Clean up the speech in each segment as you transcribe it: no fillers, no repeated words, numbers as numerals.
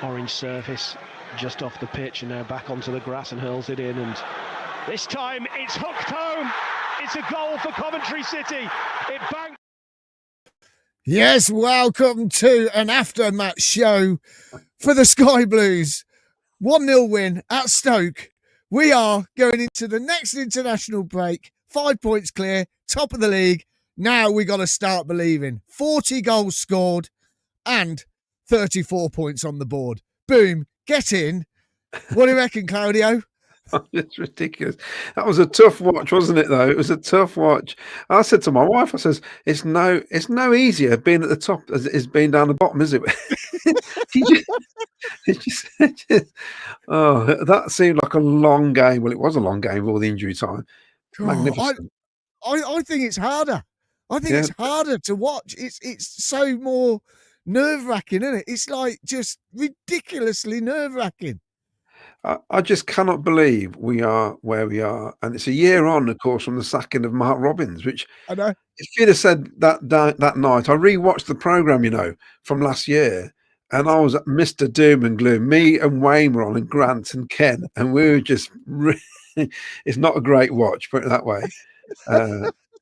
orange surface just off the pitch, and now back onto the grass and hurls it in, and this time it's hooked home. It's a goal for Coventry City. It banked. Yes, welcome to an after-match show for the Sky Blues. 1-0 win at Stoke. We are going into the next international break. 5 points clear, top of the league. Now we got to start believing. 40 goals scored and 34 points on the board. Boom, get in. What do you reckon, Claudio? It's ridiculous. That was a tough watch, wasn't it, though? It was a tough watch. I said to my wife, I says, it's no easier being at the top as it is being down the bottom, is it? Oh, that seemed like a long game. Well, it was a long game with all the injury time. Magnificent. I think it's harder. I think it's harder to watch. It's so more nerve-wracking, isn't it? It's like just ridiculously nerve-wracking. I just cannot believe we are where we are. And it's a year on, of course, from the sacking of Mark Robins, which I know. If you'd have said that night, I rewatched the programme, from last year, and I was at Mr. Doom and Gloom. Me and Wayne were on, and Grant and Ken, and we were just it's not a great watch, put it that way.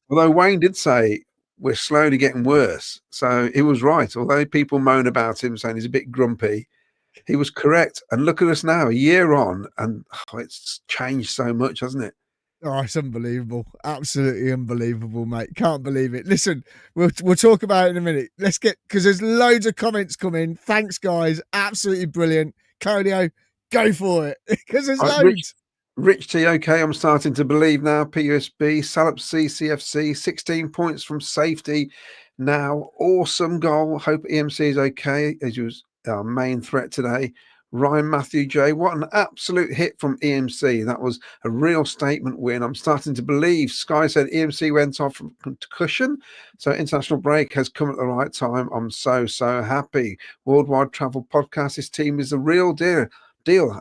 Although Wayne did say we're slowly getting worse. So he was right. Although people moan about him saying he's a bit grumpy, he was correct. And look at us now, a year on, and it's changed so much, hasn't it? Oh, it's unbelievable. Absolutely unbelievable, mate. Can't believe it. Listen, we'll talk about it in a minute. Let's get, because there's loads of comments coming. Thanks, guys. Absolutely brilliant. Claudio, go for it, because there's loads. Rich T, okay, I'm starting to believe now. PUSB, Salop CCFC, 16 points from safety now. Awesome goal. Hope EMC is okay, as was our main threat today. Ryan Matthew J, what an absolute hit from EMC. That was a real statement win. I'm starting to believe. Sky said EMC went off from concussion, so international break has come at the right time. I'm so happy. Worldwide Travel Podcast, this team is a real deal.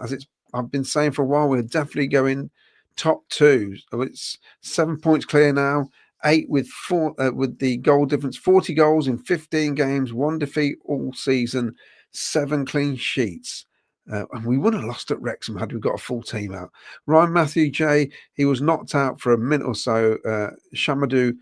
As I've been saying for a while, we're definitely going top two. So it's 7 points clear now. 8 with the goal difference. 40 goals in 15 games. 1 defeat all season. 7 clean sheets. And we wouldn't have lost at Wrexham had we got a full team out. Ryan Matthew J, he was knocked out for a minute or so. Shamadou,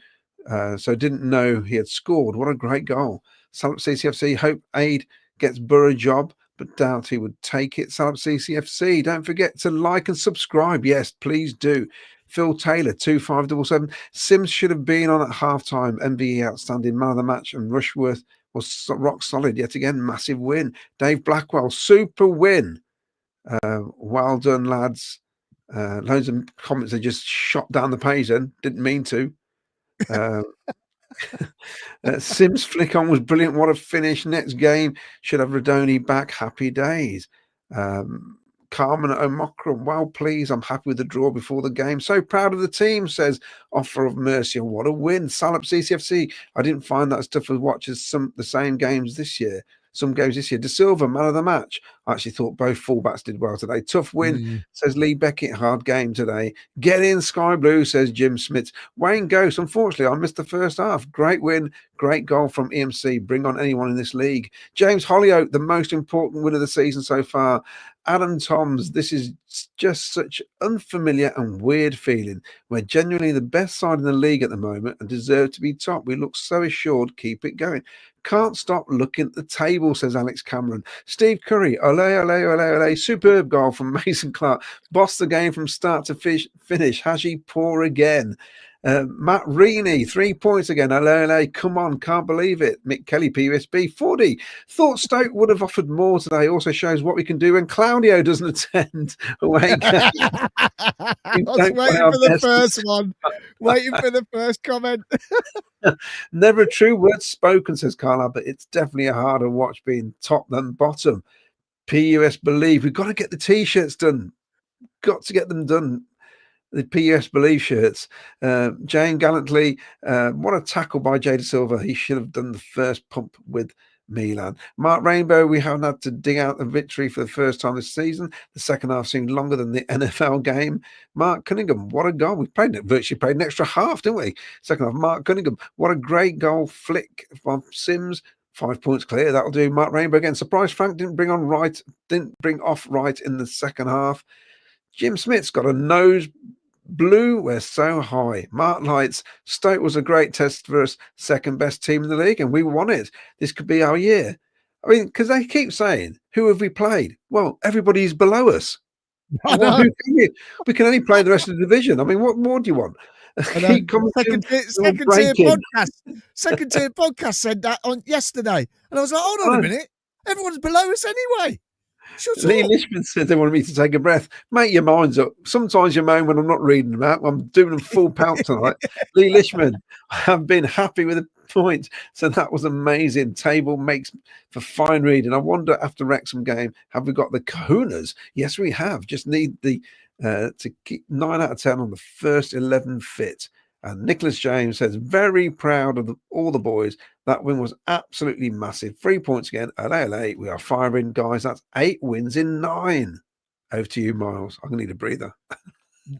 so didn't know he had scored. What a great goal. Salop CCFC, hope Aid gets Borough job, but doubt he would take it. Salop CCFC, don't forget to like and subscribe. Yes, please do. Phil Taylor, 2577. Sims should have been on at halftime. MVE outstanding man of the match, and Rushworth was rock solid yet again. Massive win. Dave Blackwell, super win. Well done, lads. Loads of comments. They just shot down the page then. Didn't mean to. Sims flick on was brilliant. What a finish. Next game should have Radoni back. Happy days. Carmen Omokron, well, please. I'm happy with the draw before the game. So proud of the team, says Offer of Mercy. And what a win. Salop CCFC. I didn't find that as tough as watches the same games this year. Some games this year. De Silva, man of the match. I actually thought both fullbacks did well today. Tough win, says Lee Beckett. Hard game today. Get in, Sky Blue, says Jim Smith. Wayne Ghost, unfortunately, I missed the first half. Great win. Great goal from EMC. Bring on anyone in this league. James Hollyoak, the most important win of the season so far. Adam Toms, this is just such unfamiliar and weird feeling. We're genuinely the best side in the league at the moment and deserve to be top. We look so assured. Keep it going. Can't stop looking at the table, says Alex Cameron. Steve Curry, ole, ole, ole, ole. Superb goal from Mason Clark. Boss the game from start to finish. Haji poor again. Matt Reaney, 3 points again. Ole, ole. Come on, can't believe it. Mick Kelly, PUSB, 40. Thought Stoke would have offered more today. Also shows what we can do when Claudio doesn't attend away. I was waiting for the first one. Waiting for the first comment. Never a true word spoken, says Carla, but it's definitely a harder watch being top than bottom. PUS Believe. We've got to get the T-shirts done. Got to get them done. The PUS Believe shirts. Jane Gallantly, what a tackle by Jay De Silva. He should have done the first pump with Milan. Mark Rainbow, we haven't had to dig out a victory for the first time this season. The second half seemed longer than the NFL game. Mark Cunningham, what a goal. We virtually played an extra half, didn't we? Second half, Mark Cunningham, what a great goal flick from Sims. 5 points clear. That'll do. Mark Rainbow again. Surprise Frank didn't bring off right in the second half. Jim Smith's got a nose blue. We're so high. Mark Lights. Stoke was a great test for us. Second best team in the league, and we won it. This could be our year. I mean, because they keep saying, who have we played? Well, everybody's below us. We can only play the rest of the division. I mean, what more do you want? Second tier podcast said that on yesterday, and I was like, hold on a minute, everyone's below us anyway. Lee Lishman said they wanted me to take a breath. Make your minds up. Sometimes you moan when I'm not reading them out. I'm doing them full pelt tonight. Lee Lishman, I've been happy with the point. So that was amazing. Table makes for fine reading. I wonder after Wrexham game, have we got the kahunas? Yes, we have. Just need the to keep 9 out of 10 on the first 11 fit. And Nicholas James says, very proud of all the boys. That win was absolutely massive. 3 points again. LA, we are firing, guys. That's 8 wins in 9. Over to you, Miles. I'm going to need a breather.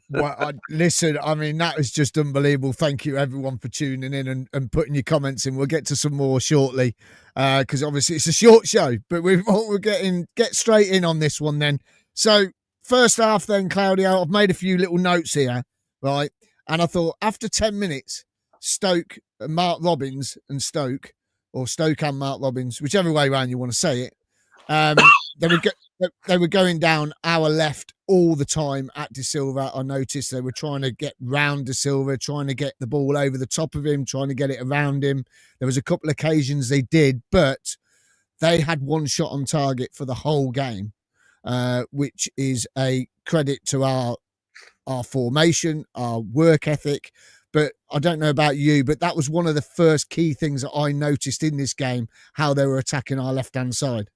Well, listen, I mean, that is just unbelievable. Thank you, everyone, for tuning in and putting your comments in. We'll get to some more shortly because obviously it's a short show, but we're get straight in on this one then. So first half then, Claudio, I've made a few little notes here, right? And I thought after 10 minutes, Stoke, Mark Robbins and Stoke, or Stoke and Mark Robbins, whichever way around you want to say it, they were going down our left all the time at De Silva. I noticed they were trying to get round De Silva, trying to get the ball over the top of him, trying to get it around him. There was a couple of occasions they did, but they had one shot on target for the whole game, which is a credit to our formation, our work ethic. But I don't know about you, but that was one of the first key things that I noticed in this game, how they were attacking our left-hand side.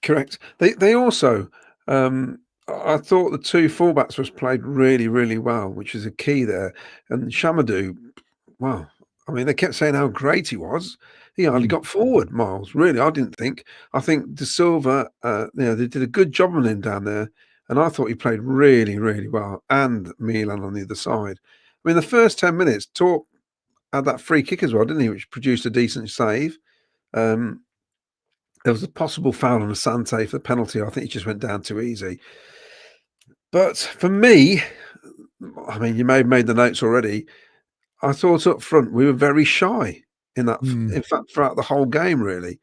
Correct. They also, I thought the 2 fullbacks was played really, really well, which is a key there. And Shamadou, wow. I mean, they kept saying how great he was. He hardly got forward, Miles. Really, I didn't think. I think De Silva, they did a good job on him down there. And I thought he played really, really well. And Milan on the other side. I mean, the first 10 minutes, Torp had that free kick as well, didn't he? Which produced a decent save. There was a possible foul on Asante for the penalty. I think he just went down too easy. But for me, I mean, you may have made the notes already. I thought up front we were very shy in that. In fact, throughout the whole game, really.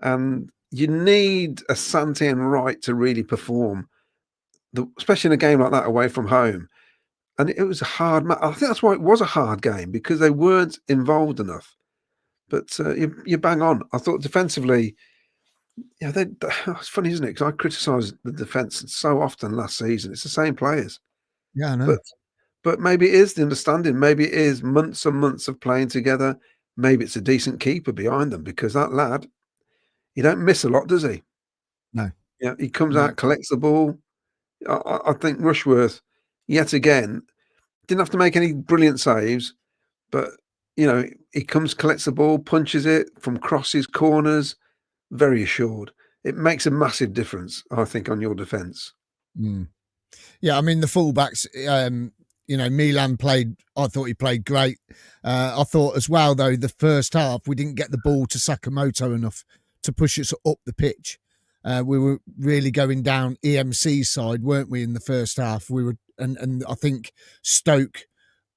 And you need Asante and Wright to really perform, especially in a game like that away from home. And it was a hard match. I think that's why it was a hard game, because they weren't involved enough. But you bang on. I thought defensively, yeah, it's funny, isn't it? Because I criticised the defence so often last season. It's the same players. Yeah, I know. But maybe it is the understanding. Maybe it is months and months of playing together. Maybe it's a decent keeper behind them, because that lad, he don't miss a lot, does he? No. Yeah, he comes out, collects the ball. I think Rushworth, yet again, didn't have to make any brilliant saves, but he comes, collects the ball, punches it from crosses, corners, very assured. It makes a massive difference, I think, on your defence. Yeah, I mean, the fullbacks, Milan played, I thought he played great. I thought as well, though, the first half, we didn't get the ball to Sakamoto enough to push us up the pitch. We were really going down EMC's side, weren't we, in the first half? We were, and I think Stoke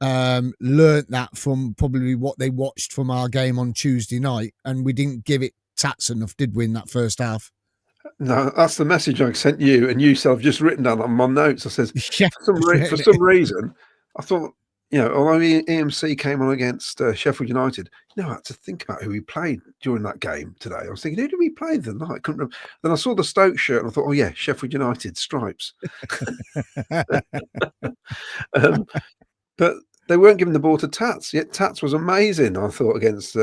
learnt that from probably what they watched from our game on Tuesday night, and we didn't give it tats enough, did we, in that first half? No, that's the message I sent you, and you said, I've just written down on my notes. I says, for some reason, I thought, although EMC came on against Sheffield United, I had to think about who we played during that game today. I was thinking, who did we play the night? I couldn't remember. Then I saw the Stoke shirt, and I thought, oh yeah, Sheffield United stripes. But they weren't giving the ball to Tats. Yet Tats was amazing, I thought, against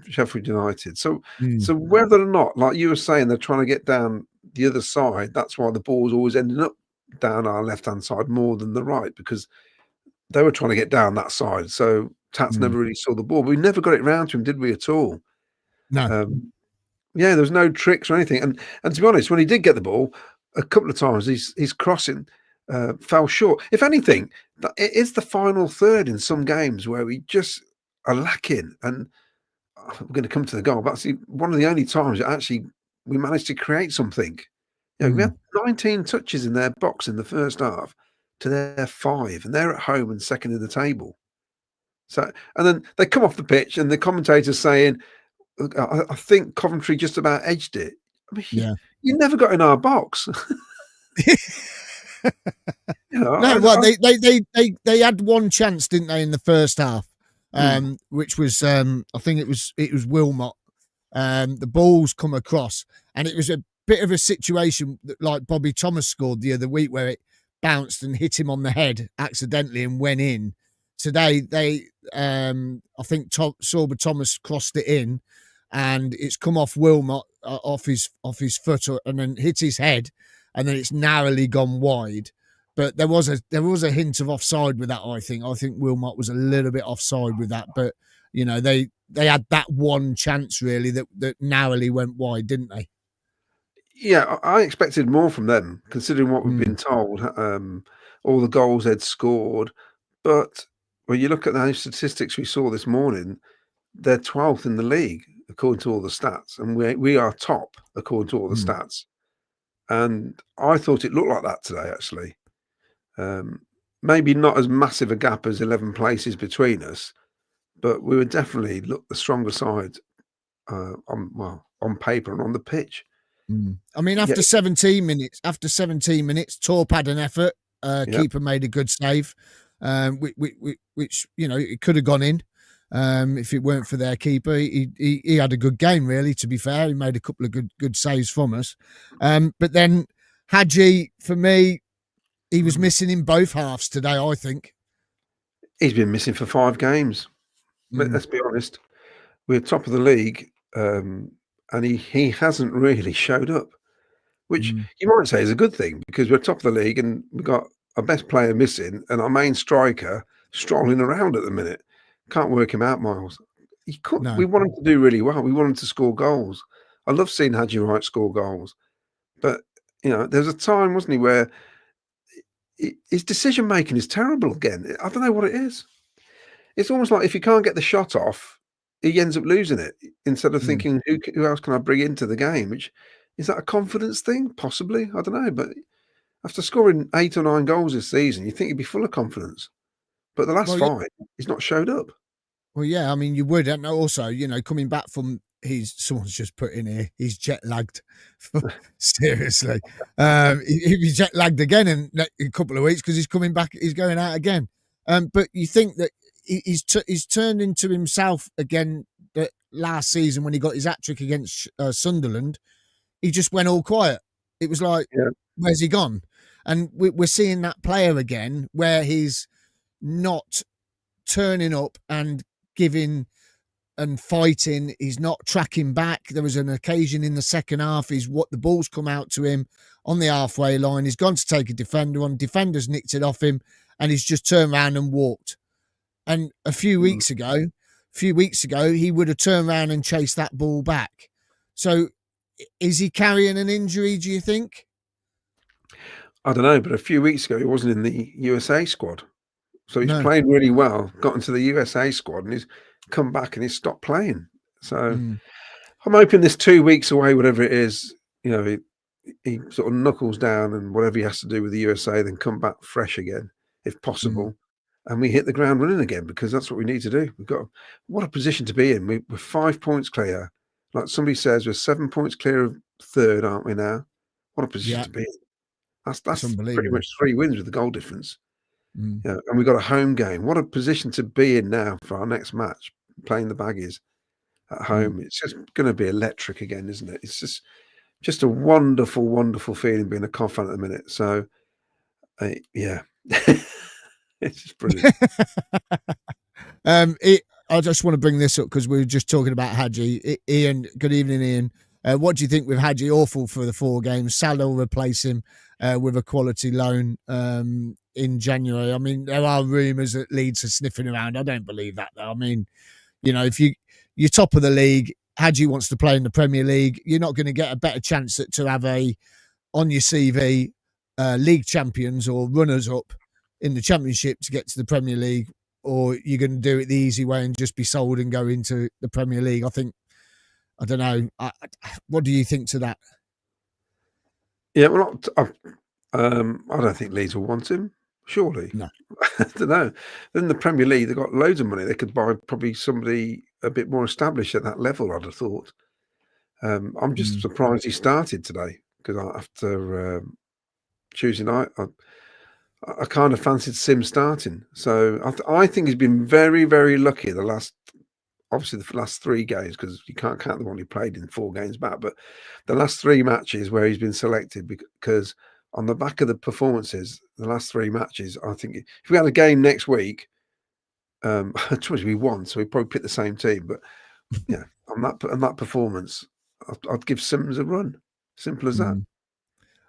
Sheffield United. So whether or not, like you were saying, they're trying to get down the other side, that's why the ball's always ending up down our left-hand side more than the right, because they were trying to get down that side. So Tats never really saw the ball. But we never got it round to him, did we, at all? No. There was no tricks or anything. And to be honest, when he did get the ball, a couple of times his crossing fell short. If anything, it is the final third in some games where we just are lacking. And we're going to come to the goal. But actually, one of the only times that actually we managed to create something. We had 19 touches in their box in the first half to their 5, and they're at home and second in the table. So, and then they come off the pitch, and the commentator's saying, I think Coventry just about edged it. I mean, you never got in our box. They had one chance, didn't they, in the first half, which was I think it was Wilmot. The balls come across, and it was a bit of a situation that, like Bobby Thomas scored the other week, where it bounced and hit him on the head accidentally and went in. Today, I think Sorba Thomas crossed it in, and it's come off Wilmot off his foot and then hit his head, and then it's narrowly gone wide. But there was a hint of offside with that. I think Wilmot was a little bit offside with that, but they had that one chance really that narrowly went wide, didn't they? Yeah, I expected more from them, considering what we've been told, all the goals they'd scored. But when you look at those statistics we saw this morning, they're 12th in the league, according to all the stats. And we are top, according to all the stats. And I thought it looked like that today, actually. Maybe not as massive a gap as 11 places between us, but we were definitely the stronger side on paper and on the pitch. I mean, after 17 minutes, Torp had an effort. Keeper made a good save, which it could have gone in if it weren't for their keeper. He had a good game, really. To be fair, he made a couple of good saves from us. But then Hadji, for me, he was missing in both halves today. I think he's been missing for 5 games. Let's be honest. We're top of the league. And he hasn't really showed up, which you might say is a good thing, because we're top of the league and we've got our best player missing and our main striker strolling around at the minute. Can't work him out, Miles. We want him to do really well. We want him to score goals. I love seeing Hadji Wright score goals. But, there was a time, wasn't he, where his decision-making is terrible again. I don't know what it is. It's almost like if you can't get the shot off, he ends up losing it instead of thinking, who else can I bring into the game? Which is that a confidence thing? Possibly. I don't know. But after scoring 8 or 9 goals this season, you think he'd be full of confidence. But the last 5, he's not showed up. Well, yeah, I mean, you would. And also, coming back from someone's just put in here, he's jet lagged. Seriously. He'll be jet lagged again in a couple of weeks because he's coming back, he's going out again. But you think that he's turned into himself again. That last season when he got his hat-trick against Sunderland, he just went all quiet. It was like, where's he gone? And we're seeing that player again where he's not turning up and giving and fighting. He's not tracking back. There was an occasion in the second half, the ball's come out to him on the halfway line. He's gone to take a defender on. Defender's nicked it off him and he's just turned around and walked. And a few weeks ago, he would have turned around and chased that ball back. So is he carrying an injury, do you think? I don't know, but a few weeks ago, he wasn't in the USA squad. So he's played really well, got into the USA squad, and he's come back and he's stopped playing. So I'm hoping this 2 weeks away, whatever it is, he sort of knuckles down and whatever he has to do with the USA, then come back fresh again, if possible. And we hit the ground running again, because that's what we need to do. What a position to be in. We're 5 points clear. Like somebody says, we're 7 points clear of third, aren't we now? What a position to be in. That's pretty much 3 wins with the goal difference. And we've got a home game. What a position to be in now for our next match, playing the Baggies at home. It's just going to be electric again, isn't it? It's just a wonderful, wonderful feeling being a Cov fan at the minute. So, yeah. It's just brilliant. I just want to bring this up because we were just talking about Hadji. Ian, good evening, Ian. What do you think with Hadji? Awful for the 4 games. Salah will replace him with a quality loan in January. I mean, there are rumours that Leeds are sniffing around. I don't believe that, though. I mean, if you're top of the league, Hadji wants to play in the Premier League, you're not going to get a better chance to have on your CV league champions or runners-up in the Championship to get to the Premier League or you're going to do it the easy way and just be sold and go into the Premier League. I don't know. What do you think to that? Yeah, well, I don't think Leeds will want him. Surely, No. I don't know. Then the Premier League, they've got loads of money. They could buy probably somebody a bit more established at that level. I'd have thought. I'm just surprised he started today because after Tuesday night, I kind of fancied Sim starting. So I think he's been very, very lucky the last 3 games, because you can't count the one he played in 4 games back, but the last 3 matches where he's been selected, because on the back of the performances, the last 3 matches, I think if we had a game next week, we won, so we probably pick the same team. But yeah, on that performance, I'd give Sims a run. Simple as that.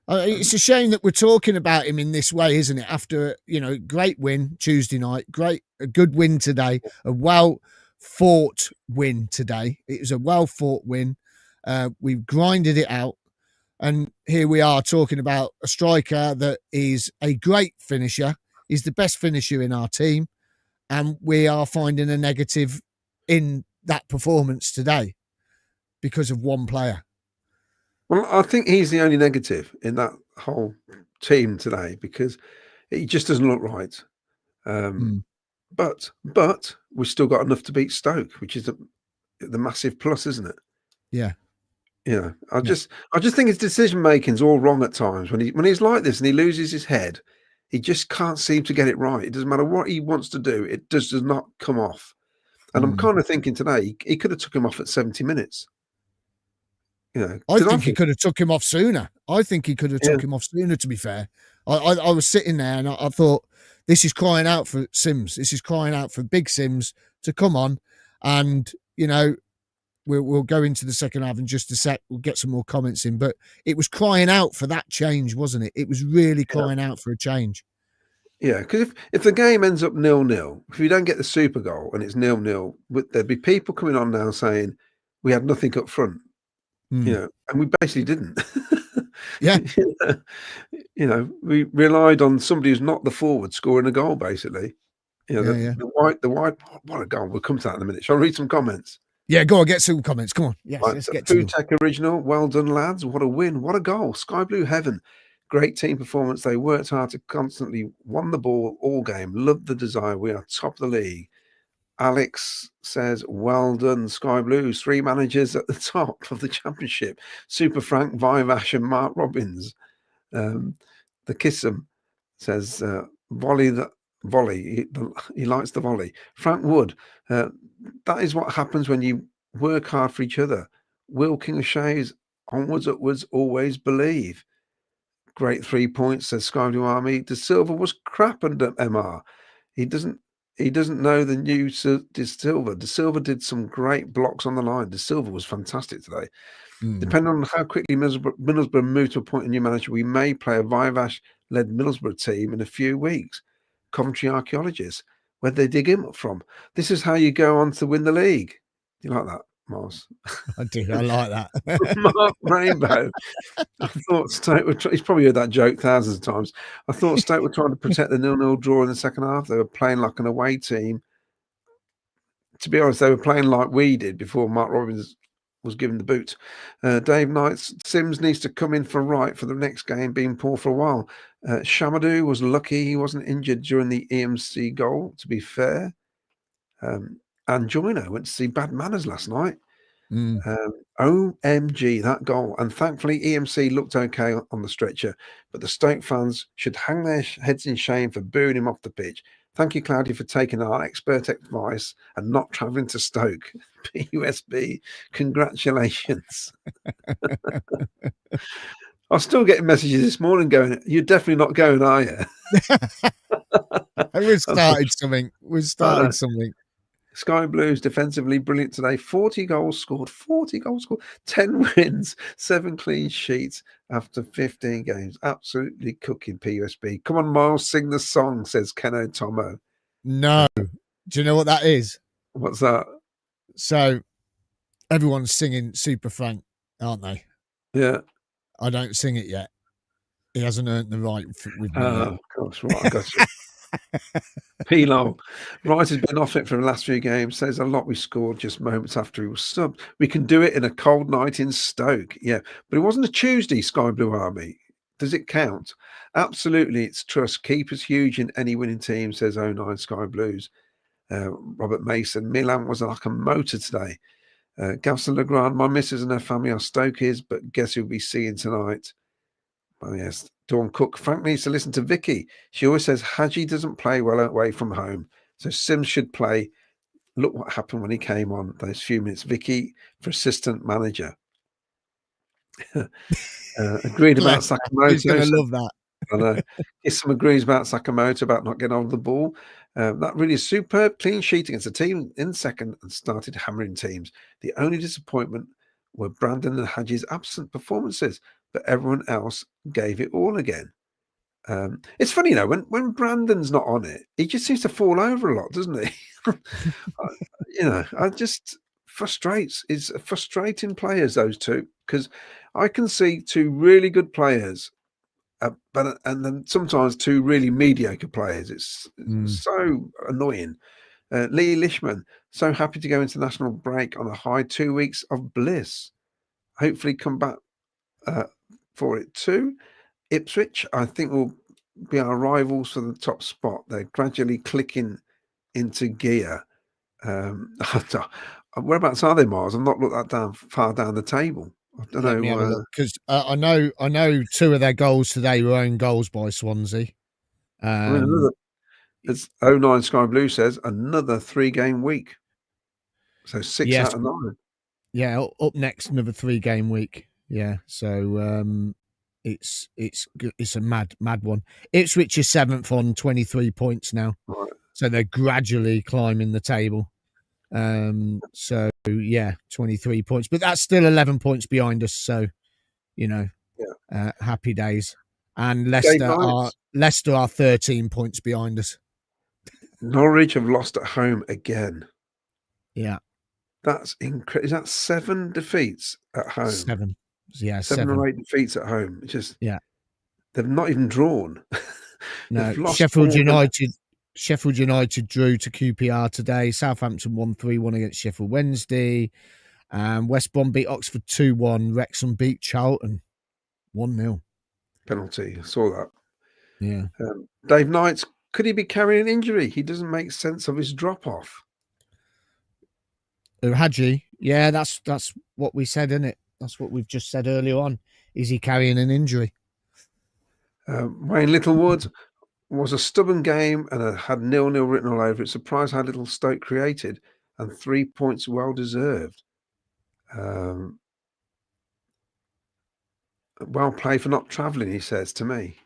It's a shame that we're talking about him in this way, isn't it? After great win Tuesday night, a good win today, a well-fought win today. It was a well-fought win. We've grinded it out, and here we are talking about a striker that is a great finisher. He's the best finisher in our team, and we are finding a negative in that performance today because of one player. Well, I think he's the only negative in that whole team today, because he just doesn't look right. But we've still got enough to beat Stoke, which is the massive plus, isn't it? Yeah. I just think his decision making's all wrong at times. When he's like this and he loses his head, he just can't seem to get it right. It doesn't matter what he wants to do; it does not come off. And I'm kind of thinking today he could have took him off at 70 minutes. I think he could have took him off sooner. I think he could have took him off sooner, to be fair. I was sitting there and I thought, this is crying out for Sims. This is crying out for Big Sims to come on. And, we'll go into the second half in just a sec. We'll get some more comments in. But it was crying out for that change, wasn't it? It was really crying out for a change. Yeah, because if the game ends up 0-0, if you don't get the super goal and it's 0-0, there'd be people coming on now saying we had nothing up front. And we basically didn't. Yeah. We relied on somebody who's not the forward scoring a goal, basically. The white, what a goal. We'll come to that in a minute. Shall I read some comments? Yeah, go on, get some comments. Come on. Yes, let's get to Food Tech Original. Well done, lads. What a win. What a goal. Sky Blue Heaven. Great team performance. They worked hard to constantly won the ball all game. Loved the desire. We are top of the league. Alex says, well done, Sky Blues. 3 managers at the top of the championship. Super Frank, Vivash and Mark Robbins. The Kissum says, volley. He likes the volley. Frank Wood, that is what happens when you work hard for each other. Will King of Shays, onwards, upwards, always believe. Great 3 points, says Sky Blue Army. De Silva was crap under MR. He doesn't know the new De Silva. De Silva did some great blocks on the line. De Silva was fantastic today. Depending on how quickly Middlesbrough move to appoint a new manager, we may play a Vivash-led Middlesbrough team in a few weeks. Coventry archaeologists, where they dig him up from. This is how you go on to win the league. Do you like that, Mars? I do. I like that. Mark Rainbow. I thought Stoke were he's probably heard that joke thousands of times. I thought Stoke were trying to protect the 0-0 draw in the second half. They were playing like an away team. To be honest, they were playing like we did before Mark Robbins was given the boot. Dave Knight, Sims needs to come in for right for the next game, being poor for a while. Shamadou was lucky he wasn't injured during the EMC goal, to be fair. And Joyner went to see Bad Manners last night. OMG, that goal. And thankfully, EMC looked okay on the stretcher, but the Stoke fans should hang their heads in shame for booing him off the pitch. Thank you, Cloudy, for taking our expert advice and not travelling to Stoke. PUSB, congratulations. I'm still getting messages this morning going, you're definitely not going, are you? We've started something. Something. Sky Blues defensively brilliant today. 40 goals scored. 10 wins, 7 clean sheets after 15 games. Absolutely cooking, PUSB. Come on, Miles, sing the song, says Keno Tomo. No. Do you know what that is? What's that? So everyone's singing Super Frank, aren't they? Yeah. I don't sing it yet. He hasn't earned the right with me yet. Of course, right, I got you. Pilo, Wright has been off it for the last few games. Says a lot we scored just moments after he was subbed. We can do it in a cold night in Stoke. Yeah, but it wasn't a Tuesday, Sky Blue Army. Does it count? Absolutely, it's trust. Keeper's huge in any winning team, says 09 Sky Blues. Robert Mason. Milan was like a motor today. Gavson Legrand, my missus and her family are Stokies, but guess who'll be seeing tonight? Oh, yes. Dawn Cook. Frank needs to listen to Vicky. She always says Hadji doesn't play well away from home. So Sims should play. Look what happened when he came on those few minutes. Vicky for assistant manager. Agreed about Sakamoto. Who's going to love that? I know. Some agrees about Sakamoto about not getting hold of the ball. That really is superb. Clean sheet against a team in second and started hammering teams. The only disappointment were Brandon and Hadji's absent performances, but everyone else gave it all again. It's funny, when Brandon's not on it, he just seems to fall over a lot, doesn't he? I just frustrates. It's frustrating players, those two, because I can see two really good players, and then sometimes two really mediocre players. It's so annoying. Lee Lishman, so happy to go international break on a high 2 weeks of bliss. Hopefully come back for it too. Ipswich, I think, will be our rivals for the top spot. They're gradually clicking into gear. Whereabouts are they, Mars? I've not looked that far down the table. I don't know, because I know two of their goals today were own goals by Swansea. As 09 Sky Blue says, another 3-game week. So 6 out of 9. Yeah, up next, another 3-game week. Yeah, so it's a mad one. Ipswich is 7th on 23 points now, right. So they're gradually climbing the table. So yeah, 23 points, but that's still 11 points behind us. So, happy days. And Leicester are 13 points behind us. Norwich have lost at home again. Yeah. That's incredible. Is that 7 defeats at home? 7. Yeah, 7 or 8 defeats at home. It's just, they've not even drawn. No, Sheffield United drew to QPR today. Southampton won 3-1 against Sheffield Wednesday. West Brom beat Oxford 2-1. Wrexham beat Charlton 1-0. Penalty. I saw that. Yeah. Dave Knights, could he be carrying an injury? He doesn't make sense of his drop-off. Hadji, yeah, that's what we said, isn't it? That's what we've just said earlier on. Is he carrying an injury? Wayne Littlewood, was a stubborn game and had 0-0 written all over it. Surprised how little Stoke created, and 3 points well deserved. Well played for not travelling, he says to me.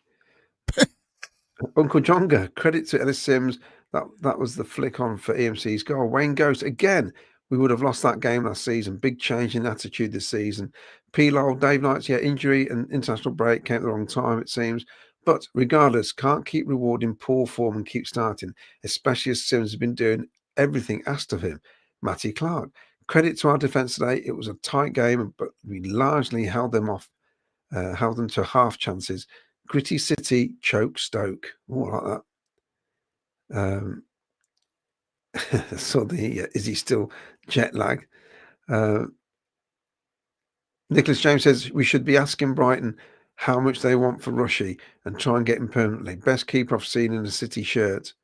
Uncle Jonga, credit to Ellis Sims. That was the flick on for EMC's goal. Wayne Ghost, again, we would have lost that game last season. Big change in attitude this season. P-Lol, Dave Knights, injury and international break came at the wrong time, it seems. But regardless, can't keep rewarding poor form and keep starting, especially as Sims has been doing everything asked of him. Matty Clark. Credit to our defence today. It was a tight game, but we largely held them to half chances. Gritty City, choke Stoke. All like that. So is he still jet lag? Nicholas James says we should be asking Brighton how much they want for Rushy and try and get him permanently. Best keeper I've seen in a City shirt.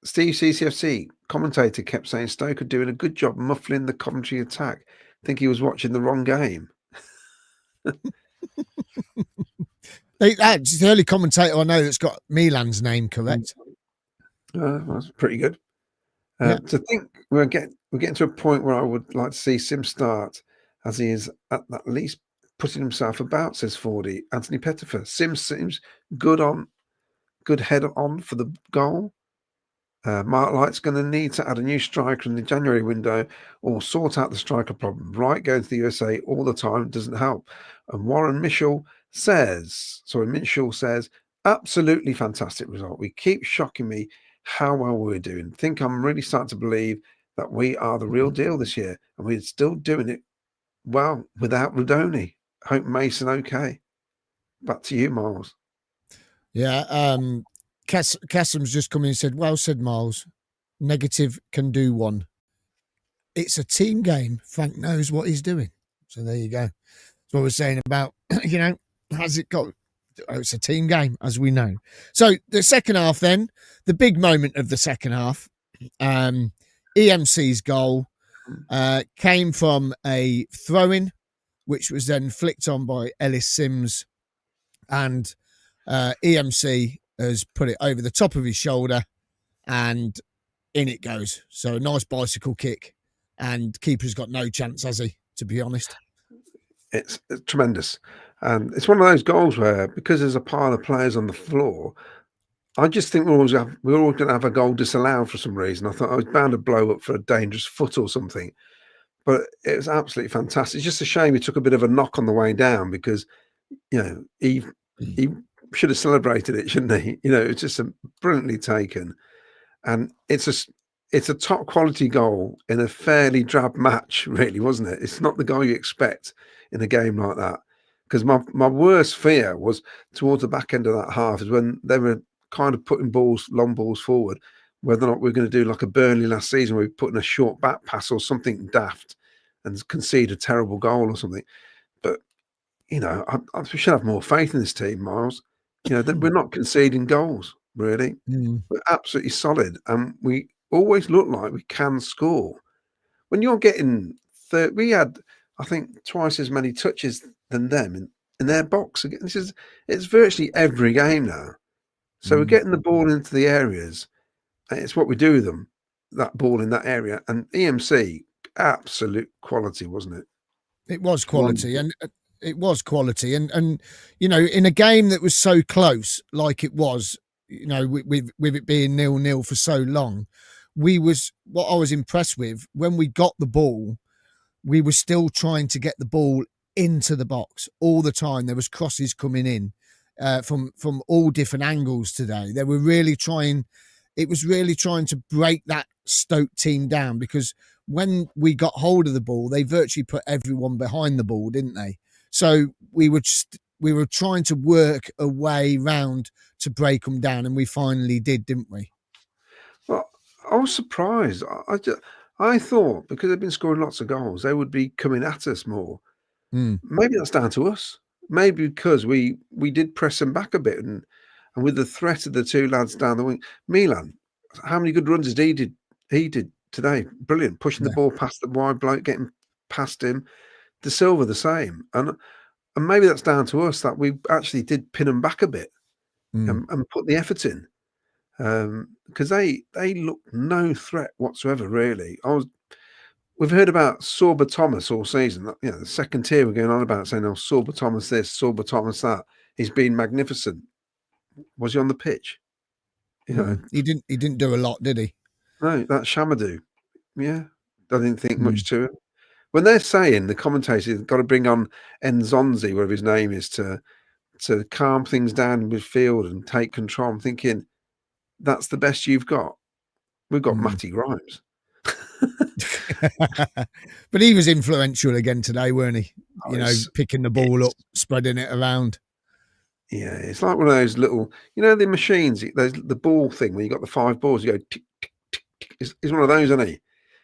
Steve CCFC, commentator, kept saying Stoke are doing a good job muffling the Coventry attack. Think he was watching the wrong game. That's the only commentator I know that's got Milan's name correct. That's pretty good. To think we're getting to a point where I would like to see Sim start, as he is at least putting himself about, says Fordy. Anthony Pettifer. Sim seems good head on for the goal. Mark Light's going to need to add a new striker in the January window or sort out the striker problem. Right, going to the USA all the time doesn't help. And Warren Mitchell says, absolutely fantastic result. We keep shocking me how well we're doing. Think I'm really starting to believe that we are the real deal this year, and we're still doing it well without Rudoni. Hope Mason okay. Back to you, Miles. Yeah, Cassim's just come in and said, well said, Miles. Negative can do one. It's a team game. Frank knows what he's doing. So there you go. That's what we're saying about, has it got... Oh, it's a team game, as we know. So the second half then, the big moment of the second half, EMC's goal came from a throw-in, which was then flicked on by Ellis Sims, and EMC has put it over the top of his shoulder, and in it goes. So a nice bicycle kick, and keeper's got no chance, has he, to be honest? It's tremendous. And it's one of those goals where, because there's a pile of players on the floor, I just think we're always going to have a goal disallowed for some reason. I thought I was bound to blow up for a dangerous foot or something. But it was absolutely fantastic. It's just a shame he took a bit of a knock on the way down, because, he should have celebrated it, shouldn't he? It's just brilliantly taken. And it's a top quality goal in a fairly drab match, really, wasn't it? It's not the goal you expect in a game like that. Because my worst fear was towards the back end of that half is when they were kind of putting long balls forward, whether or not we're going to do like a Burnley last season where we put in a short back pass or something daft and concede a terrible goal or something. But, we should have more faith in this team, Miles. That we're not conceding goals, really. We're absolutely solid. And we always look like we can score. When you're getting we had, I think, twice as many touches than them in their box. It's virtually every game now. So we're getting the ball into the areas, and it's what we do with them, that ball in that area. And EMC, absolute quality, wasn't it? It was quality, and it was quality. And in a game that was so close, like it was, with it being 0-0 for so long, what I was impressed with, when we got the ball, we were still trying to get the ball into the box all the time. There was crosses coming in from all different angles today. They were really trying. It was really trying to break that Stoke team down, because when we got hold of the ball, they virtually put everyone behind the ball, didn't they? So we were trying to work a way round to break them down, and we finally did, didn't we? Well, I was surprised. I thought, because they've been scoring lots of goals, they would be coming at us more. Maybe that's down to us. Maybe because we did press them back a bit, and with the threat of the two lads down the wing, Milan, how many good runs he did today? Brilliant, pushing the ball past the wide bloke, getting past him. De Silva the same, and maybe that's down to us, that we actually did pin them back a bit and put the effort in, because they looked no threat whatsoever, really. We've heard about Sorba Thomas all season. The second tier we're going on about, saying, "Oh, Sorba Thomas this, Sorba Thomas that." He's been magnificent. Was he on the pitch? He didn't do a lot, did he? No, that's Shamadou. Yeah, I didn't think much to it. When they're saying, the commentators have got to bring on Nzonzi, whatever his name is, to calm things down in midfield and take control, I'm thinking, that's the best you've got. We've got Matty Grimes. But he was influential again today, weren't he? Picking the ball up, spreading it around. Yeah, it's like one of those little, the machines, the ball thing where you got the 5 balls, you go tick, tick, tick, tick. He's one of those, isn't he?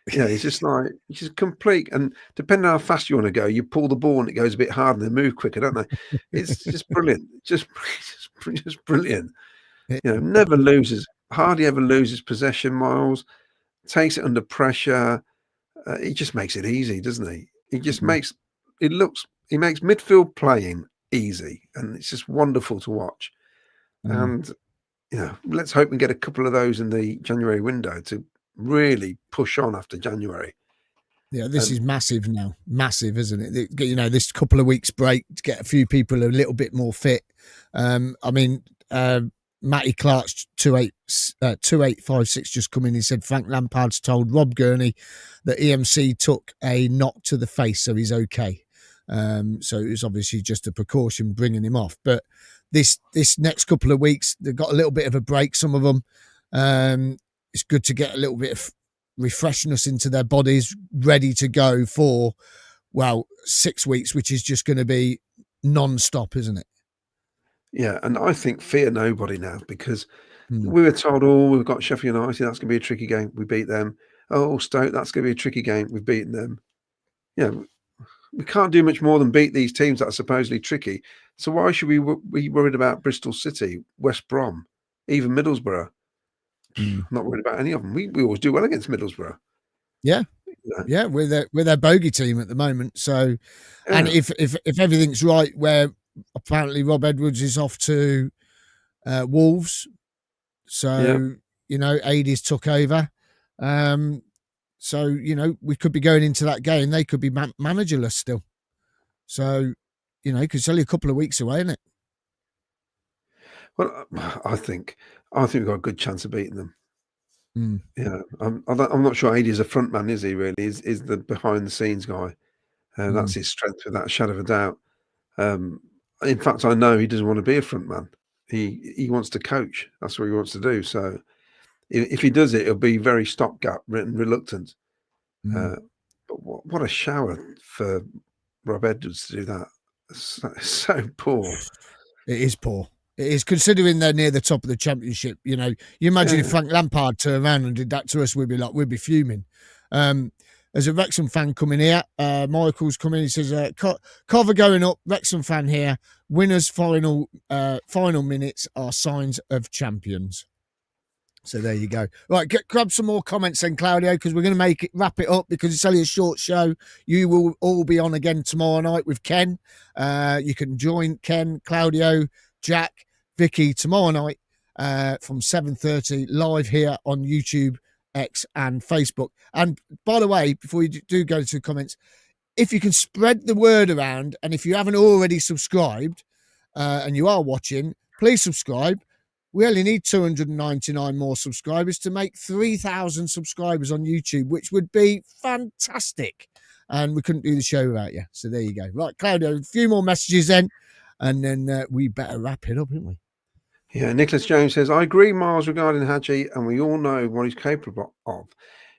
It's just complete. And depending on how fast you want to go, you pull the ball and it goes a bit harder and they move quicker, don't they? It's just brilliant. Just brilliant. Hardly ever loses possession, Miles. Takes it under pressure. He just makes it easy, doesn't he? He makes midfield playing easy, and it's just wonderful to watch. And let's hope we get a couple of those in the January window to really push on after January. Yeah, this is massive now. Massive, isn't it? This couple of weeks break to get a few people a little bit more fit. Matty Clark's 2856 just come in. He said Frank Lampard's told Rob Gurney that EMC took a knock to the face, so he's okay. So it was obviously just a precaution bringing him off. But this next couple of weeks, they've got a little bit of a break, some of them. It's good to get a little bit of refreshness into their bodies, ready to go for, 6 weeks, which is just going to be non-stop, isn't it? Yeah, and I think fear nobody now, because We were told, oh, we've got Sheffield United, that's going to be a tricky game. We beat them. Oh, Stoke, that's going to be a tricky game. We've beaten them. We can't do much more than beat these teams that are supposedly tricky. So why should we be worried about Bristol City, West Brom, even Middlesbrough? I'm not worried about any of them. We always do well against Middlesbrough. Yeah. Yeah, we're their bogey team at the moment. So, and if everything's right, where apparently Rob Edwards is off to Wolves, so Adie's took over. So we could be going into that game. They could be managerless still. So because it's only a couple of weeks away, isn't it? Well, I think we've got a good chance of beating them. I'm not sure Adie's a front man, is he? Really, is the behind the scenes guy. That's his strength, without a shadow of a doubt. In fact, I know he doesn't want to be a front man. He wants to coach. That's what he wants to do. So if he does it, it'll be very stopgap and reluctant. But what a shower for Rob Edwards to do that. So poor. It is poor. It is, considering they're near the top of the championship. You imagine if Frank Lampard turned around and did that to us, we'd be fuming. There's a Wrexham fan coming here. Michael's coming. He says, Cov are going up. Wrexham fan here. Winners' final minutes are signs of champions. So there you go. Right, grab some more comments then, Claudio, because we're going to wrap it up because it's only a short show. You will all be on again tomorrow night with Ken. You can join Ken, Claudio, Jack, Vicky tomorrow night from 7:30 live here on YouTube, X and Facebook. And by the way, before you do go to the comments, if you can spread the word around, and if you haven't already subscribed and you are watching, please subscribe. We only need 299 more subscribers to make 3,000 subscribers on YouTube, which would be fantastic. And we couldn't do the show without you. So there you go. Right, Claudio, a few more messages then, and then we better wrap it up, don't we? Yeah, Nicholas Jones says, I agree, Miles, regarding Hadji, and we all know what he's capable of.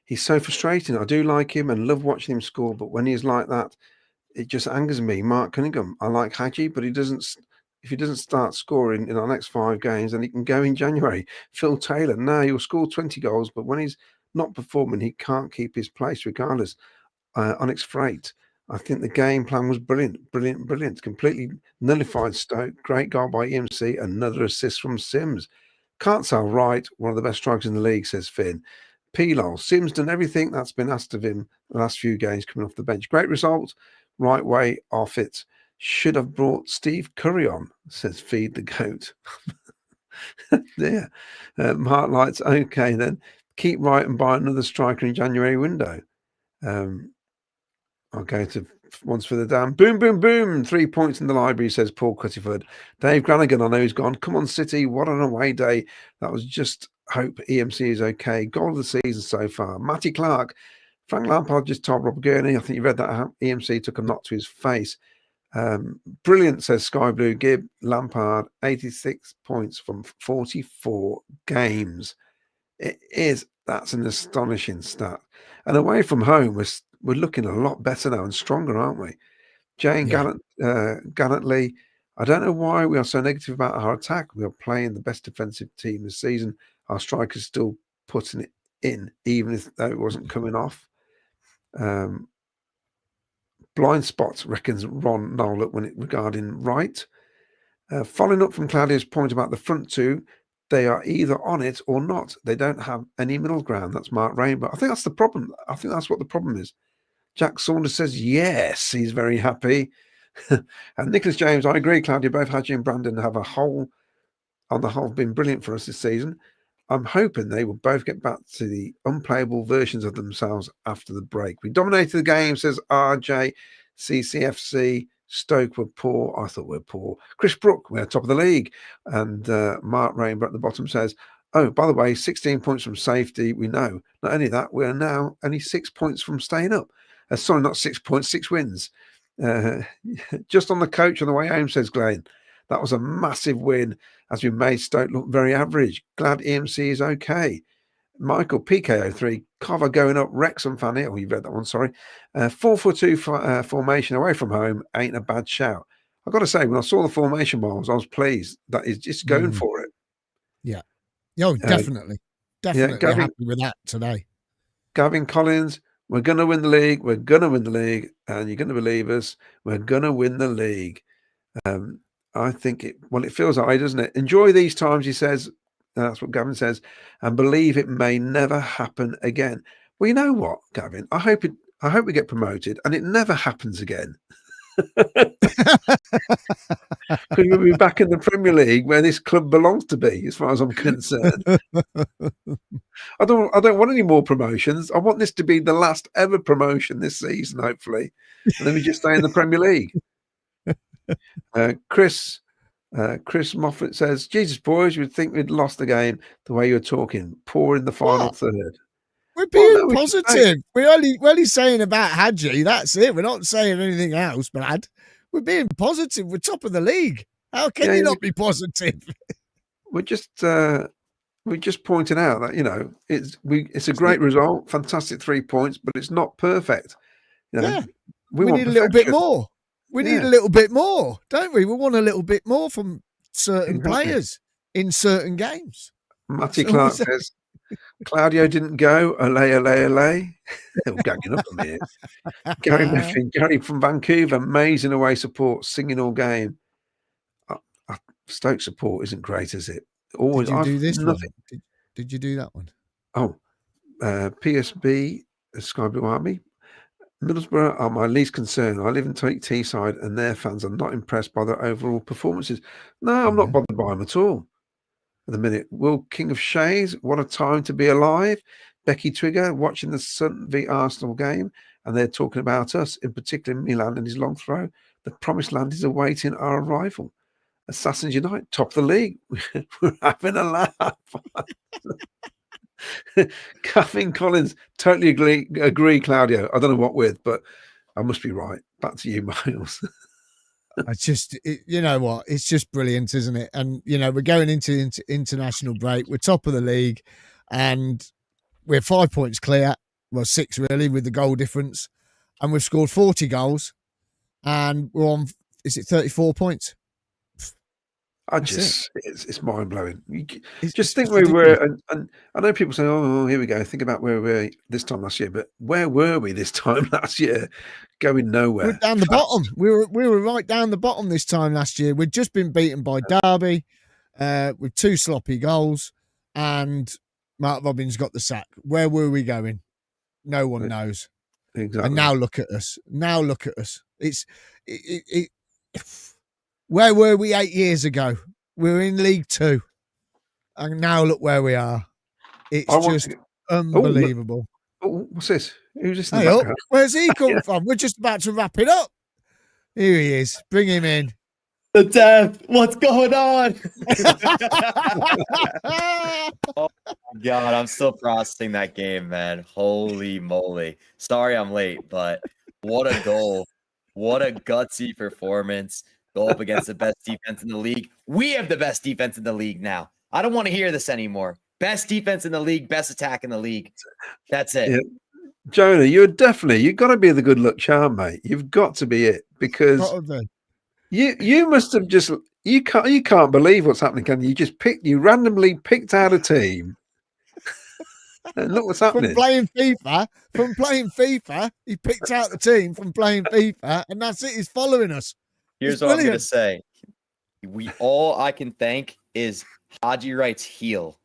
He's so frustrating. I do like him and love watching him score, but when he's like that, it just angers me. Mark Cunningham, I like Hadji, but if he doesn't start scoring in our next 5 games, then he can go in January. Phil Taylor, no, he'll score 20 goals, but when he's not performing, he can't keep his place regardless. Onyx Freight, I think the game plan was brilliant. Completely nullified Stoke. Great goal by EMC. Another assist from Sims. Can't tell right. One of the best strikers in the league, says Finn. P-Lol, Sims done everything that's been asked of him the last few games coming off the bench. Great result. Right way off it. Should have brought Steve Curry on, says Feed the Goat. Yeah. Mark Lights, okay then. Keep right and buy another striker in January window. I'll go to once for the dam. Boom, boom, boom. 3 points in the library, says Paul Cuttyford. Dave Granigan, I know he's gone. Come on, City. What an away day. That was just hope EMC is okay. Goal of the season so far. Matty Clark. Frank Lampard just told Rob Gurney. I think you read that. EMC took a knock to his face. Brilliant, says Sky Blue Gib. Lampard, 86 points from 44 games. That's an astonishing stat. And away from home, we're looking a lot better now and stronger, aren't we? Jane Gallantly, I don't know why we are so negative about our attack. We are playing the best defensive team this season. Our strikers still putting it in, even if it wasn't coming off. Blind spots, reckons Ron Nolan regarding Wright. Following up from Claudio's point about the front two, they are either on it or not. They don't have any middle ground. That's Mark Rainbow. I think that's the problem. I think that's what the problem is. Jack Saunders says, yes, he's very happy. And Nicholas James, I agree, Claudia. Both Hadji and Brandon have on the whole, been brilliant for us this season. I'm hoping they will both get back to the unplayable versions of themselves after the break. We dominated the game, says RJ. CCFC, Stoke were poor. I thought we were poor. Chris Brook, we're top of the league. And Mark Rainbow at the bottom says, oh, by the way, 16 points from safety. We know. Not only that, we're now only 6 points from staying up. Sorry, not 6 points, 6 wins. Just on the coach on the way home, says Glenn. That was a massive win as we made Stoke look very average. Glad EMC is okay. Michael, PKO3, Cover going up, Wrexham fan here. Oh, you read that one, sorry. 4-4-2 formation away from home ain't a bad shout. I've got to say, when I saw the formation balls, I was pleased that he's just going for it. Yeah. Oh, definitely. Definitely Gavin, happy with that today. Gavin Collins, we're going to win the league. We're going to win the league. And you're going to believe us. We're going to win the league. I think it feels that way, doesn't it? Enjoy these times, he says. That's what Gavin says. And believe it may never happen again. Well, you know what, Gavin? I hope we get promoted and it never happens again. Because we'll be back in the Premier League where this club belongs to be, as far as I'm concerned. I don't want any more promotions. I want this to be the last ever promotion this season, hopefully. And then we just stay in the Premier League. Chris Moffat says, Jesus, boys, you would think we'd lost the game the way you're talking. Poor in the final third. We're being positive. We're only saying about Hadji. That's it. We're not saying anything else bad. We're being positive. We're top of the league. How can you not be positive? We're just pointing out that it's a great result, fantastic 3 points, but it's not perfect. We need a little bit more. We need a little bit more, don't we? We want a little bit more from certain players in certain games. Matty Clark says, Claudio didn't go. Ole. They're gagging up on me. Gary Meffin, Gary from Vancouver, amazing away support, singing all game. Stoke support isn't great, is it? Always. Did you do this one? Did you do that one? Oh, PUSB, Sky Blue Army. Middlesbrough are my least concern. I live in Teesside and their fans are not impressed by their overall performances. No, I'm not bothered by them at all. At the minute, Will King of Shays, what a time to be alive. Becky Trigger watching the Sun v Arsenal game, and they're talking about us, in particular Milan and his long throw. The promised land is awaiting our arrival. Assassins Unite, top of the league. We're having a laugh. Gavin Collins, totally agree, Claudio. I don't know what with, but I must be right. Back to you, Miles. You know what? It's just brilliant, isn't it? And, we're going into international break. We're top of the league and we're 5 points clear. Well, 6 really with the goal difference. And we've scored 40 goals and we're on, is it 34 points? It's mind blowing. Just think where we were, and I know people say, "Oh, here we go." Think about where we were this time last year, but where were we this time last year? Going nowhere. We're down the bottom. We were right down the bottom this time last year. We'd just been beaten by Derby with 2 sloppy goals, and Mark Robins got the sack. Where were we going? No one knows. Exactly. And now look at us. It's where were we 8 years ago? We were in League 2. And now look where we are. It's unbelievable. What's this? Who's this? Where's he come from? We're just about to wrap it up. Here he is. Bring him in. The death. What's going on? Oh my God, I'm still processing that game, man. Holy moly. Sorry I'm late, but what a goal. What a gutsy performance. Go up against the best defense in the league. We have the best defense in the league now. I don't want to hear this anymore. Best defense in the league, best attack in the league. That's it. Yeah. Jonah, you've got to be the good luck charm, mate. You've got to be it because you must have just you can't believe what's happening, can you? You randomly picked out a team. And look what's happening. From playing FIFA, he picked out the team from playing FIFA, and that's it. He's following us. Here's what I'm going to say. All I can thank is Haji Wright's heel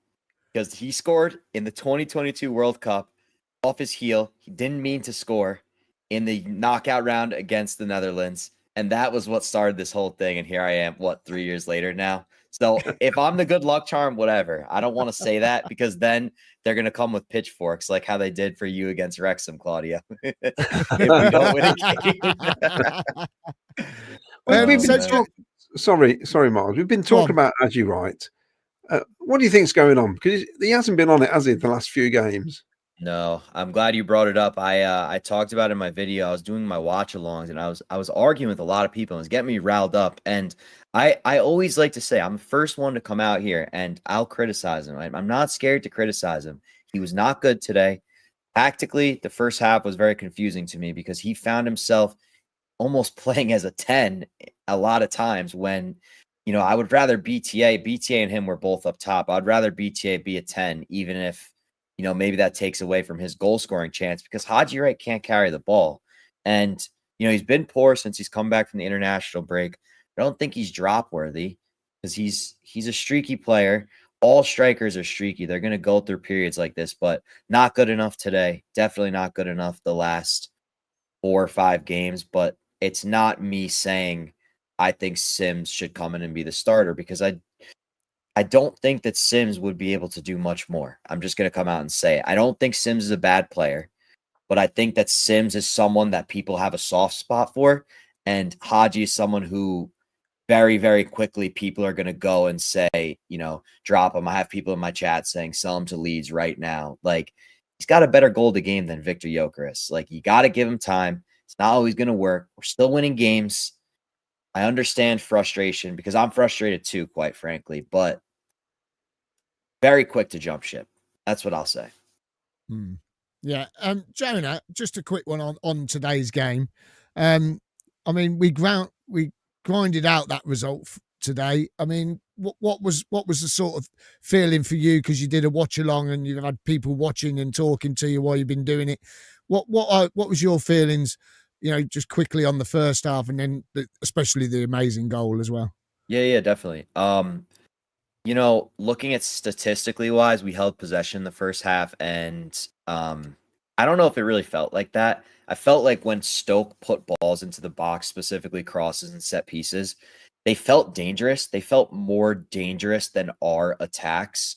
because he scored in the 2022 World Cup off his heel. He didn't mean to score in the knockout round against the Netherlands. And that was what started this whole thing. And here I am, 3 years later now. So if I'm the good luck charm, whatever. I don't want to say that because then they're going to come with pitchforks like how they did for you against Wrexham, Claudio. If we don't win a game. Sorry, Miles. We've been talking about Haji Wright. What do you think's going on? Because he hasn't been on it, has he, the last few games? No, I'm glad you brought it up. I talked about it in my video. I was doing my watch-alongs, and I was arguing with a lot of people. It was getting me riled up. And I always like to say I'm the first one to come out here, and I'll criticize him. Right? I'm not scared to criticize him. He was not good today. Tactically, the first half was very confusing to me because he found himself almost playing as a 10 a lot of times when I would rather BTA and him were both up top. I'd rather BTA be a 10, even if, maybe that takes away from his goal scoring chance, because Haji Wright can't carry the ball. And, he's been poor since he's come back from the international break. I don't think he's drop worthy because he's a streaky player. All strikers are streaky. They're going to go through periods like this, but not good enough today. Definitely not good enough the last 4 or 5 games. But it's not me saying I think Sims should come in and be the starter, because I don't think that Sims would be able to do much more. I'm just going to come out and say it. I don't think Sims is a bad player, but I think that Sims is someone that people have a soft spot for, and Haji is someone who very, very quickly people are going to go and say, drop him. I have people in my chat saying sell him to Leeds right now. Like, he's got a better goal to game than Victor Gyökeres. Like, you got to give him time. It's not always going to work. We're still winning games. I understand frustration, because I'm frustrated too, quite frankly, but very quick to jump ship. That's what I'll say. Yeah. Jonah, just a quick one on today's game. I mean, we grinded out that result today. I mean, what was the sort of feeling for you? Because you did a watch along and you've had people watching and talking to you while you've been doing it. What was your feelings, just quickly on the first half, and then especially the amazing goal as well? Yeah, definitely. Looking at statistically wise, we held possession the first half, and I don't know if it really felt like that. I felt like when Stoke put balls into the box, specifically crosses and set pieces, they felt dangerous. They felt more dangerous than our attacks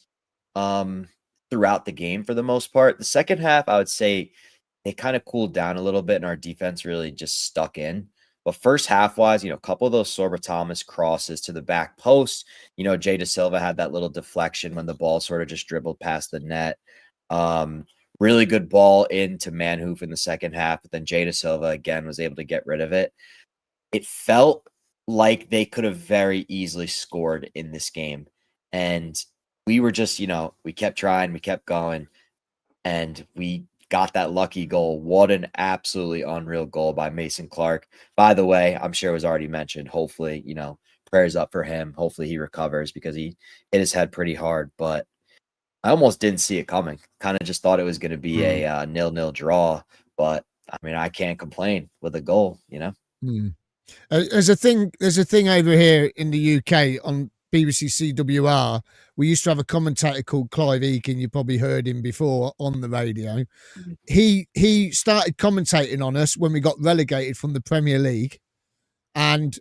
throughout the game for the most part. The second half, I would say they kind of cooled down a little bit, and our defense really just stuck in. But first half wise, a couple of those Sorba Thomas crosses to the back post, Jay Da Silva had that little deflection when the ball sort of just dribbled past the net. Really good ball into Manhoof in the second half, but then Jay Da Silva again was able to get rid of it. It felt like they could have very easily scored in this game. And we were just, we kept trying, we kept going, and we got that lucky goal. What an absolutely unreal goal by Mason Clark. By the way, I'm sure it was already mentioned. Hopefully, prayers up for him. Hopefully he recovers, because he hit his head pretty hard. But I almost didn't see it coming. Kind of just thought it was going to be a 0-0 draw. But I mean, I can't complain with a goal, There's a thing over here in the UK on BBC CWR. We used to have a commentator called Clive Eakin. You probably heard him before on the radio. He started commentating on us when we got relegated from the Premier League, and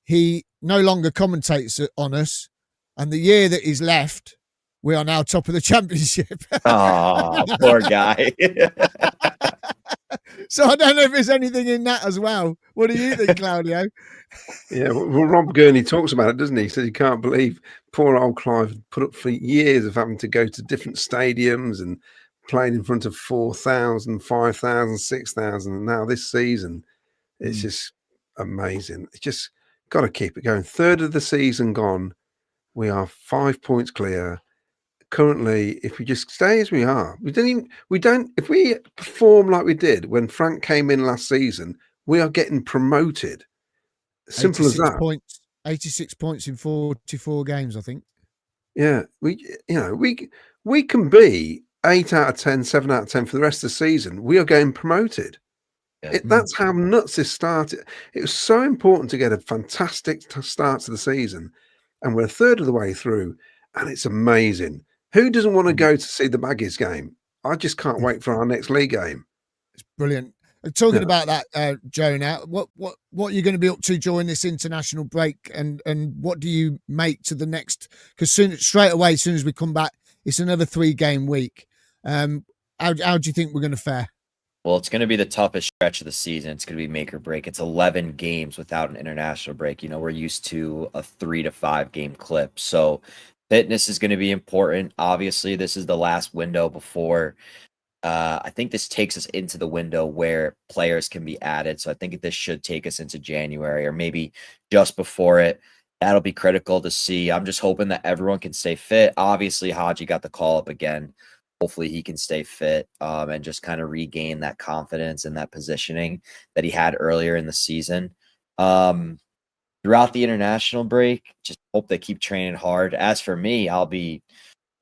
he no longer commentates on us. And the year that he's left, we are now top of the Championship. Oh, poor guy. So I don't know if there's anything in that as well. What do you think, Claudio? Yeah, well, Rob Gurney talks about it, doesn't he? He says he can't believe poor old Clive put up for years of having to go to different stadiums and playing in front of 4,000, 5,000, 6,000. And now this season, it's just amazing. It's just got to keep it going. Third of the season gone. We are 5 points clear. Currently, if we just stay as we are, if we perform like we did when Frank came in last season, we are getting promoted. Simple as that. 86 points in 44 games, I think. Yeah, we can be 8 out of 10, 7 out of 10 for the rest of the season. We are getting promoted. Yeah. That's how nuts this started. It was so important to get a fantastic start to the season, and we're a third of the way through, and it's amazing. Who doesn't want to go to see the Baggies game? I just can't wait for our next league game. It's brilliant. Talking about that, Jonah, what are you going to be up to during this international break, and what do you make to the next? Because straight away, as soon as we come back, it's another 3-game week. How do you think we're going to fare? Well, it's going to be the toughest stretch of the season. It's going to be make or break. It's 11 games without an international break. We're used to a 3 to 5 game clip. So fitness is going to be important. Obviously, this is the last window before I think this takes us into the window where players can be added. So I think this should take us into January or maybe just before it. That'll be critical to see. I'm just hoping that everyone can stay fit. Obviously, Haji got the call up again. Hopefully he can stay fit and just kind of regain that confidence and that positioning that he had earlier in the season. throughout the international break, just hope they keep training hard. As for me, I'll be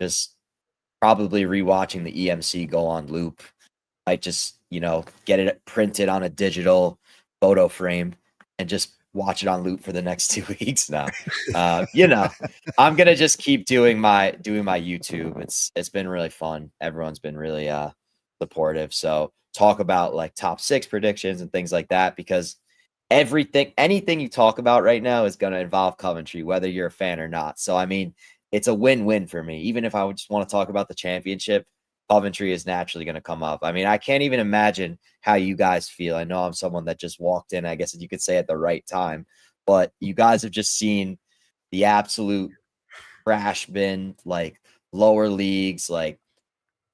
just probably rewatching the EMC go on loop. I just, get it printed on a digital photo frame and just watch it on loop for the next 2 weeks now. I'm gonna just keep doing my YouTube. It's been really fun. Everyone's been really supportive. So talk about like top 6 predictions and things like that, because anything you talk about right now is gonna involve Coventry, whether you're a fan or not. So I mean, it's a win-win for me. Even if I would just want to talk about the championship, Coventry is naturally going to come up. I mean, I can't even imagine how you guys feel. I know I'm someone that just walked in, I guess you could say, at the right time, but you guys have just seen the absolute crash bin, like lower leagues, like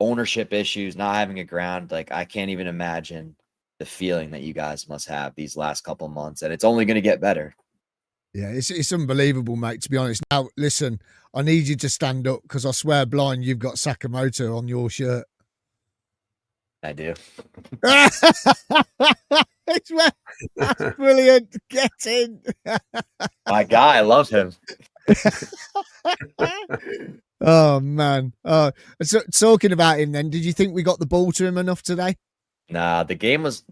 ownership issues, not having a ground. Like, I can't even imagine the feeling that you guys must have these last couple months, and it's only going to get better. Yeah, it's unbelievable, mate, to be honest. Now, listen, I need you to stand up because I swear blind you've got Sakamoto on your shirt. I do. That's brilliant. Get in. My guy, I love him. Oh, man. So, talking about him then, did you think we got the ball to him enough today? Nah, the game was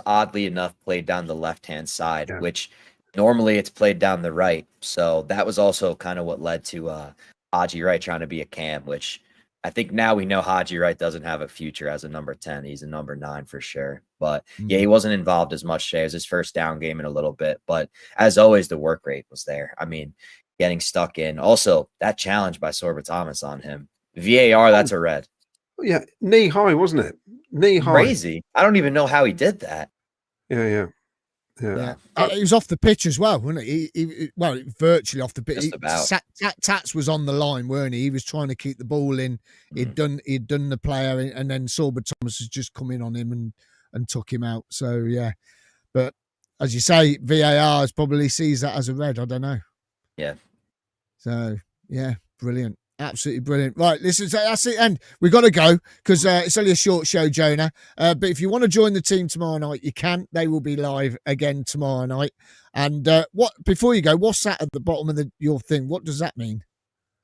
oddly enough played down the left-hand side, which normally it's played down the right. So that was also kind of what led to Haji Wright trying to be a cam, which I think now we know Haji Wright doesn't have a future as a number 10. He's a number 9 for sure. But yeah, he wasn't involved as much today. It was his first down game in a little bit. But as always, the work rate was there. I mean, getting stuck in. Also, that challenge by Sorba Thomas on him. VAR, that's a red. Yeah, knee high, wasn't it? Knee high. Crazy. I don't even know how he did that. Yeah. He was off the pitch as well, wasn't he? Well, virtually off the pitch. Just about. Tats was on the line, weren't he? He was trying to keep the ball in. He'd done the player, and then Sorba Thomas has just come in on him and took him out. So yeah, but as you say, VAR probably sees that as a red. I don't know. Yeah. So yeah, brilliant. Absolutely brilliant. Right, listen, that's it. And we've got to go because it's only a short show, Jonah. But if you want to join the team tomorrow night, you can. They will be live again tomorrow night. And before you go, what's that at the bottom of your thing? What does that mean?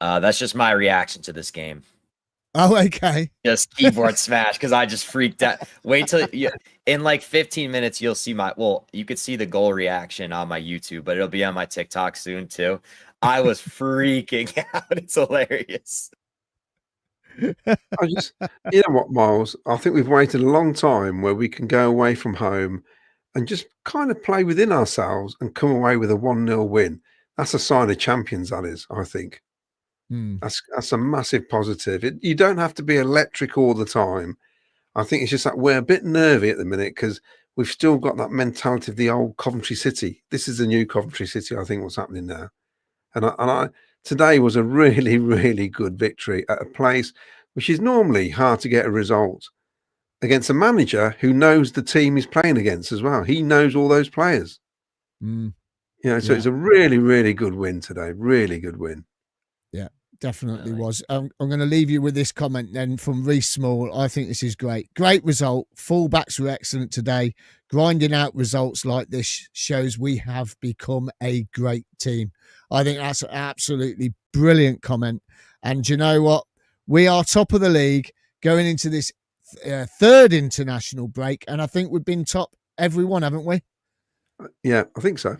That's just my reaction to this game. Oh, okay. Just keyboard smash because I just freaked out. Wait till in like 15 minutes, you'll see you could see the goal reaction on my YouTube, but it'll be on my TikTok soon too. I was freaking out. It's hilarious. You know what, Miles? I think we've waited a long time where we can go away from home and just kind of play within ourselves and come away with a 1-0 win. That's a sign of champions, that is, I think. That's a massive positive. You don't have to be electric all the time. I think it's just that we're a bit nervy at the minute because we've still got that mentality of the old Coventry City. This is the new Coventry City, I think, what's happening now. And today was a really, really good victory at a place which is normally hard to get a result against a manager who knows the team he's playing against as well. He knows all those players. So it's a really, really good win today. Really good win. Yeah, definitely was. I'm going to leave you with this comment then from Reece Small. I think this is great. Great result. Fullbacks were excellent today. Grinding out results like this shows we have become a great team. I think that's an absolutely brilliant comment. And you know what? We are top of the league going into this third international break. And I think we've been top every one, haven't we? Yeah, I think so.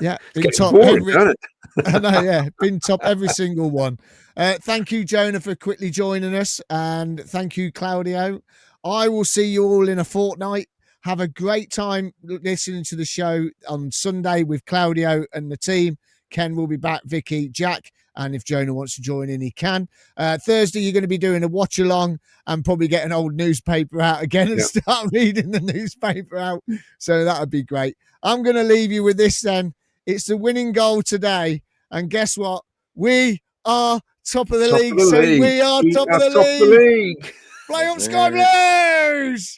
Yeah, been top I know, yeah, been top every single one. Thank you, Jonah, for quickly joining us. And thank you, Claudio. I will see you all in a fortnight. Have a great time listening to the show on Sunday with Claudio and the team. Ken will be back, Vicky, Jack, and if Jonah wants to join in, he can. Thursday, you're going to be doing a watch-along and probably get an old newspaper out again and start reading the newspaper out. So that would be great. I'm going to leave you with this then. It's the winning goal today. And guess what? We are top of the league. So we are top of the league. Play up, Sky Blues!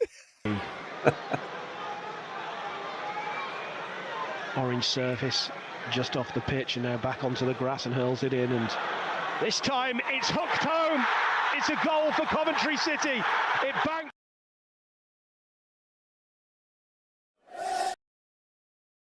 Orange surface just off the pitch and now back onto the grass and hurls it in, and this time it's hooked home. It's a goal for Coventry City. It bangs